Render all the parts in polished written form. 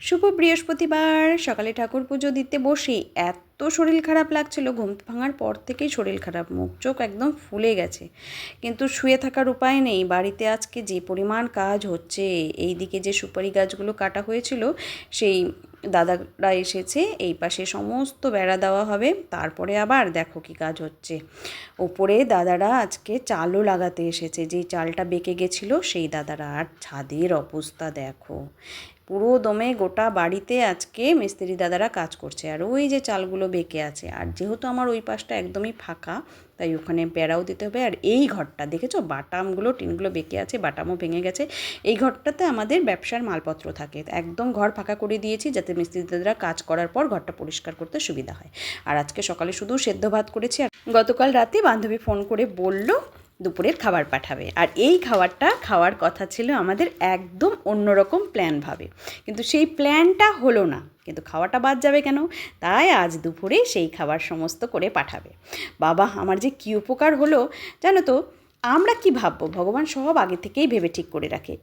শুভ বৃহস্পতিবার সকালে ঠাকুর পুজো দিতে বসে এত শরীর খারাপ লাগছিল, ঘুম ভাঙার পর থেকেই শরীর খারাপ, মুখ চোখ একদম ফুলে গেছে। কিন্তু শুয়ে থাকার উপায় নেই, বাড়িতে আজকে যে পরিমাণ কাজ হচ্ছে। এই দিকে যে সুপারি গাছগুলো কাটা হয়েছিল সেই দাদারা এসেছে, এই পাশে সমস্ত বেড়া দেওয়া হবে। তারপরে আবার দেখো কি কাজ হচ্ছে, ওপরে দাদারা আজকে চালও লাগাতে এসেছে, যেই চালটা বেঁকে গেছিলো সেই দাদারা। আর ছাদের অবস্থা দেখো, পুরো দমে গোটা বাড়িতে আজকে মিস্ত্রি দাদারা কাজ করছে। আর ওই যে চালগুলো বেঁকে আছে, আর যেহেতু আমার ওই পাশটা একদমই ফাঁকা, তাই ওখানে বেড়াও দিতে হবে। আর এই ঘরটা দেখেছো, বাটামগুলো টিনগুলো বেঁকে আছে, বাটামও ভেঙে গেছে। এই ঘরটাতে আমাদের ব্যবসার মালপত্র থাকে, একদম ঘর ফাঁকা করে দিয়েছি যাতে মিস্ত্রি দাদারা কাজ করার পর ঘরটা পরিষ্কার করতে সুবিধা হয়। আর আজকে সকালে শুধু সেদ্ধ ভাত করেছি। আর গতকাল রাতে বান্ধবী ফোন করে বলল দুপুরের খাবার পাঠাবে, আর এই খাবারটা খাওয়ার কথা ছিল আমাদের একদম অন্যরকম প্ল্যানভাবে, কিন্তু সেই প্ল্যানটা হলো না। কিন্তু খাওয়াটা বাদ যাবে কেন, তাই আজ দুপুরে সেই খাবার সমস্ত করে পাঠাবে। বাবা, আমার যে কী উপকার হলো জানো তো। আমরা কি ভাববো, ভগবান সব আগে থেকেই ভেবে ঠিক করে রাখে।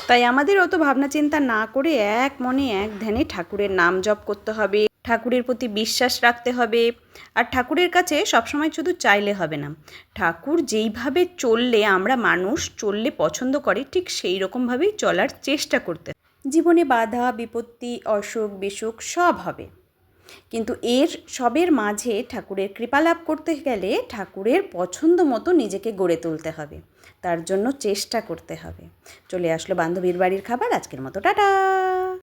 তাই আমাদের অত ভাবনা চিন্তা না করে এক মনে এক ধ্যানে ঠাকুরের নাম জপ করতে হবে, ঠাকুরের প্রতি বিশ্বাস রাখতে হবে। আর ঠাকুরের কাছে সবসময় শুধু চাইলে হবে না, ঠাকুর যেইভাবে চললে আমরা মানুষ চললে পছন্দ করে ঠিক সেই রকমভাবেই চলার চেষ্টা করতে। জীবনে বাধা বিপত্তি অসুখ বিসুখ সব হবে, কিন্তু এর সবের মাঝে ঠাকুরের কৃপা লাভ করতে গেলে ঠাকুরের পছন্দ মতো নিজেকে গড়ে তুলতে হবে, তার জন্য চেষ্টা করতে হবে। চলে আসলো বান্ধবীর বাড়ির খাবার, আজকের মতো টাটা।